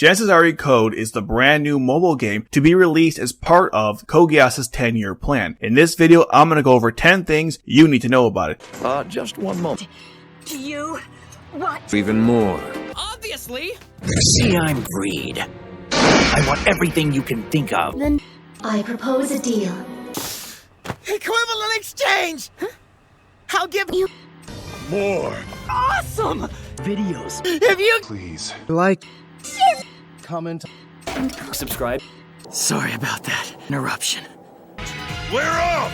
Geass' Code is the brand new mobile game to be released as part of Code Geass' 10-year plan. In this video, I'm going to go over 10 things you need to know about it. Just one moment. Do you want Even more. Obviously. See, I'm Reed. I want everything you can think of. Then I propose a deal. Equivalent exchange! Huh? I'll give you More. awesome! Videos. If you Please. Like, Comment. subscribe. Sorry about that interruption. We're off!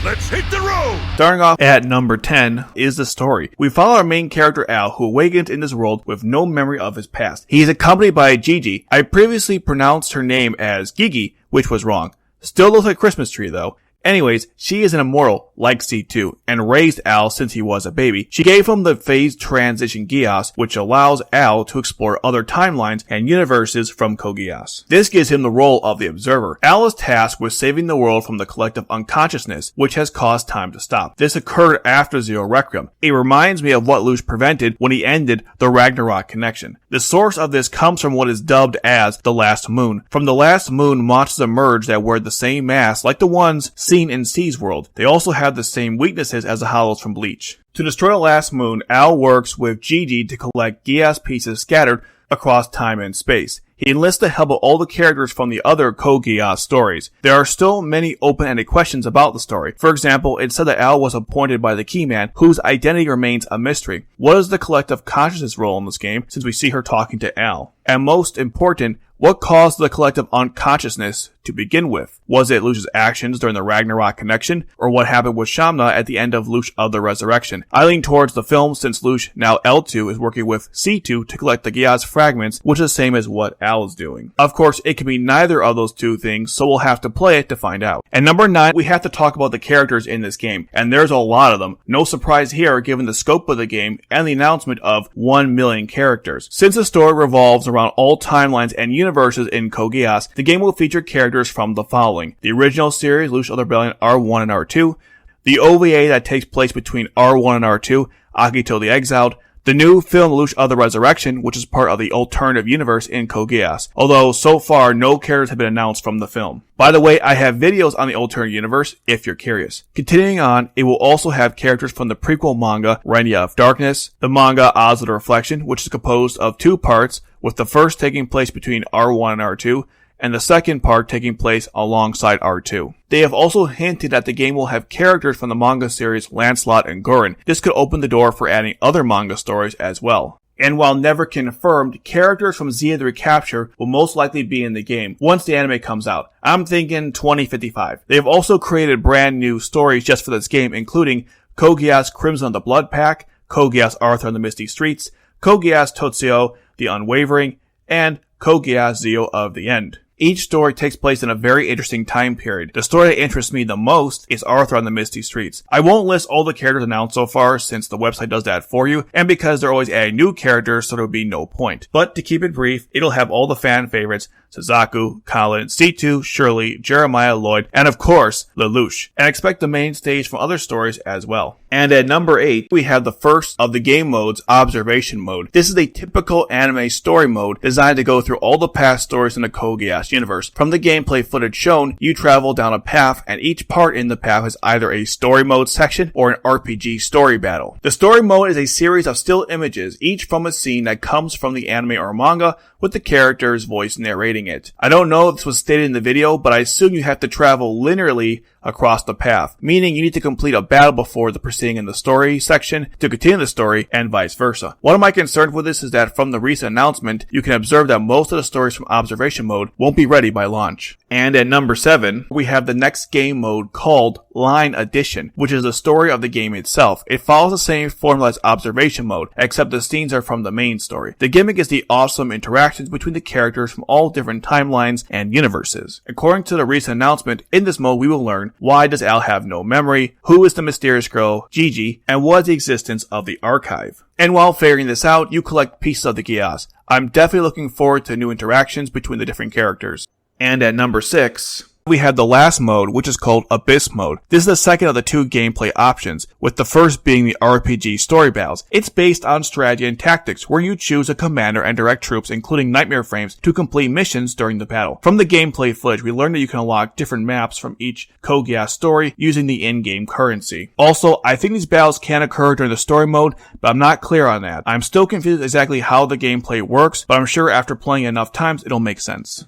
Let's hit the road! Starting off at number 10 is the story. We follow our main character Al, who awakens in this world with no memory of his past. He is accompanied by Gigi. I previously pronounced her name as Gigi, which was wrong. Still looks like a Christmas tree though. Anyways, she is an immortal, like C2, and raised Al since he was a baby. She gave him the phase transition Geass, which allows Al to explore other timelines and universes from Code Geass. This gives him the role of the observer. Al is tasked with saving the world from the collective unconsciousness, which has caused time to stop. This occurred after Zero Requiem. It reminds me of what Lush prevented when he ended the Ragnarok connection. The source of this comes from what is dubbed as the Last Moon. From the Last Moon, monsters emerge that wear the same mask like the ones seen in C's world. They also have the same weaknesses as the Hollows from Bleach. To destroy the Last Moon, Al works with Gigi to collect Geass pieces scattered across time and space. He enlists the help of all the characters from the other Code Geass stories. There are still many open-ended questions about the story. For example, it said that Al was appointed by the Keyman, whose identity remains a mystery. What is the collective consciousness role in this game, since we see her talking to Al? And most important, what caused the collective unconsciousness to begin with? Was it Lush's actions during the Ragnarok connection, or what happened with Shamna at the end of Lush of the Resurrection? I lean towards the film since Lush, now L2, is working with C2 to collect the Geass fragments, which is the same as what Al is doing. Of course, it can be neither of those two things, so we'll have to play it to find out. And number 9, we have to talk about the characters in this game, and there's a lot of them. No surprise here given the scope of the game and the announcement of 1 million characters. Since the story revolves around all timelines and universes in Code Geass, the game will feature characters from the following: the original series, Lush of the Rebellion R1 and R2, the OVA that takes place between R1 and R2, Akito the Exiled, the new film Lush of the Resurrection, which is part of the alternative universe in Code Geass, although so far no characters have been announced from the film. By the way, I have videos on the alternative universe if you're curious. Continuing on, it will also have characters from the prequel manga Renia of Darkness, the manga Oz of the Reflection, which is composed of 2 parts, with the first taking place between R1 and R2, and the second part taking place alongside R2. They have also hinted that the game will have characters from the manga series Lancelot and Gurren. This could open the door for adding other manga stories as well. And while never confirmed, characters from Zia the Recapture will most likely be in the game once the anime comes out. I'm thinking 2055. They have also created brand new stories just for this game, including Code Geass Crimson of the Blood Pack, Code Geass Arthur on the Misty Streets, Code Geass Totsuo the Unwavering, and Code Geass Zio of the End. Each story takes place in a very interesting time period. The story that interests me the most is Arthur on the Misty Streets. I won't list all the characters announced so far since the website does that for you, and because they're always adding new characters, so there would be no point. But to keep it brief, it'll have all the fan favorites: Suzaku, Colin, C2, Shirley, Jeremiah, Lloyd, and of course, Lelouch. And expect the main stage from other stories as well. And at number 8, we have the first of the game modes, Observation Mode. This is a typical anime story mode designed to go through all the past stories in the Code Geass universe. From the gameplay footage shown, you travel down a path, and each part in the path is either a story mode section or an RPG story battle. The story mode is a series of still images, each from a scene that comes from the anime or manga, with the character's voice narrating it. I don't know if this was stated in the video, but I assume you have to travel linearly across the path, meaning you need to complete a battle before the proceeding in the story section to continue the story, and vice versa. One of my concerns with this is that from the recent announcement, you can observe that most of the stories from Observation Mode won't be ready by launch. And at number 7, we have the next game mode called Line Edition, which is the story of the game itself. It follows the same formula as Observation Mode, except the scenes are from the main story. The gimmick is the awesome interactions between the characters from all different timelines and universes. According to the recent announcement, in this mode we will learn why does Al have no memory, who is the mysterious girl, Gigi, and what is the existence of the archive. And while figuring this out, you collect pieces of the Geass. I'm definitely looking forward to new interactions between the different characters. And at number 6, We have the last mode, which is called Abyss Mode. This is the second of the two gameplay options, with the first being the RPG story battles. It's based on strategy and tactics, where you choose a commander and direct troops, including nightmare frames, to complete missions during the battle. From the gameplay footage, we learned that you can unlock different maps from each Code Geass story using the in-game currency. Also, I think these battles can occur during the story mode, but I'm not clear on that. I'm still confused exactly how the gameplay works, but I'm sure after playing enough times, it'll make sense.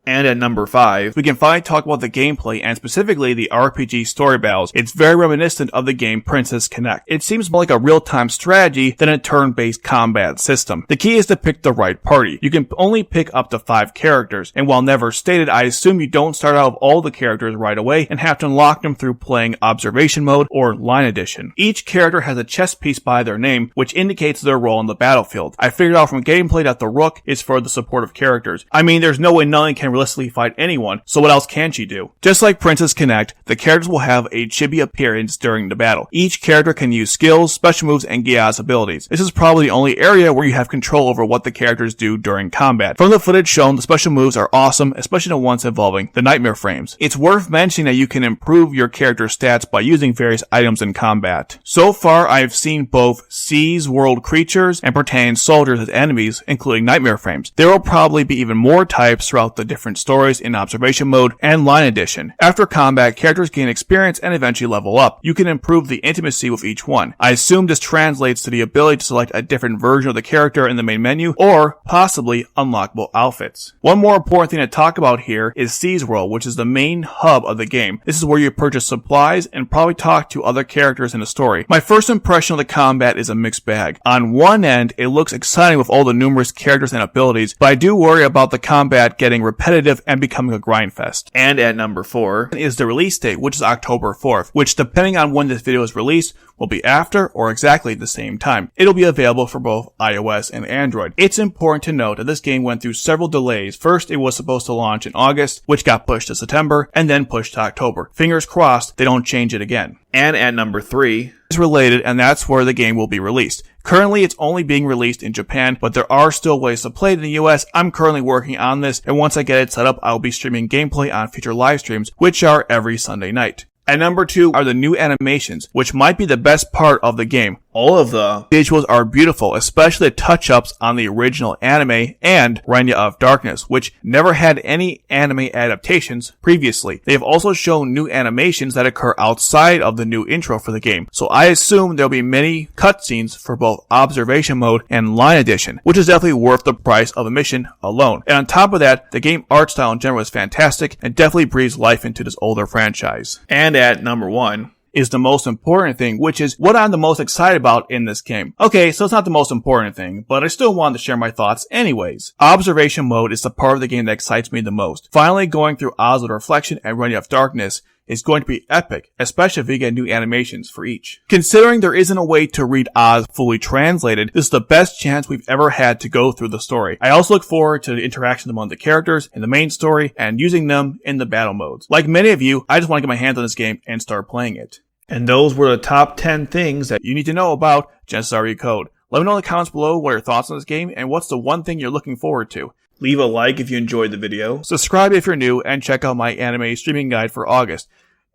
And at number 5, we can finally talk about the gameplay and specifically the RPG story battles. It's very reminiscent of the game Princess Connect. It seems more like a real-time strategy than a turn-based combat system. The key is to pick the right party. You can only pick up to 5 characters, and while never stated, I assume you don't start out with all the characters right away and have to unlock them through playing Observation Mode or Line Edition. Each character has a chess piece by their name, which indicates their role in the battlefield. I figured out from gameplay that the Rook is for the supportive characters. I mean, there's no way Nullian can realistically fight anyone, so what else can she do? Just like Princess Connect, the characters will have a chibi appearance during the battle. Each character can use skills, special moves, and Geass abilities. This is probably the only area where you have control over what the characters do during combat. From the footage shown, the special moves are awesome, especially the ones involving the nightmare frames. It's worth mentioning that you can improve your character's stats by using various items in combat. So far, I've seen both Seas World creatures and Protean soldiers as enemies, including nightmare frames. There will probably be even more types throughout the different stories in Observation Mode and Line Edition. After combat, characters gain experience and eventually level up. You can improve the intimacy with each one. I assume this translates to the ability to select a different version of the character in the main menu, or possibly unlockable outfits. One more important thing to talk about here is Seas World, which is the main hub of the game. This is where you purchase supplies and probably talk to other characters in the story. My first impression of the combat is a mixed bag. On one end, it looks exciting with all the numerous characters and abilities, but I do worry about the combat getting repetitive and becoming a grind fest. And at number 4 is the release date, which is October 4th, which depending on when this video is released, will be after or exactly the same time. It'll be available for both iOS and Android. It's important to note that this game went through several delays. First, it was supposed to launch in August, which got pushed to September, and then pushed to October. Fingers crossed they don't change it again. And at number 3 is related, and that's where the game will be released. Currently, it's only being released in Japan, but there are still ways to play it in the US. I'm currently working on this, and once I get it set up, I'll be streaming gameplay on future live streams, which are every Sunday night. At number 2 are the new animations, which might be the best part of the game. All of the visuals are beautiful, especially the touch-ups on the original anime and Reign of Darkness, which never had any anime adaptations previously. They have also shown new animations that occur outside of the new intro for the game, so I assume there'll be many cutscenes for both Observation Mode and Line Edition, which is definitely worth the price of admission alone. And on top of that, the game art style in general is fantastic and definitely breathes life into this older franchise. And at number 1 is the most important thing, which is what I'm the most excited about in this game. Okay, so it's not the most important thing, but I still wanted to share my thoughts anyways. Observation Mode is the part of the game that excites me the most. Finally going through Oz of Reflection and Reign of Darkness is going to be epic, especially if we get new animations for each. Considering there isn't a way to read Oz fully translated, this is the best chance we've ever had to go through the story. I also look forward to the interactions among the characters in the main story and using them in the battle modes. Like many of you, I just want to get my hands on this game and start playing it. And those were the top 10 things that you need to know about Genesis RE Code. Let me know in the comments below what your thoughts on this game and what's the one thing you're looking forward to. Leave a like if you enjoyed the video, subscribe if you're new, and check out my anime streaming guide for August.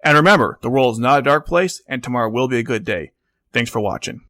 And remember, the world is not a dark place, and tomorrow will be a good day. Thanks for watching.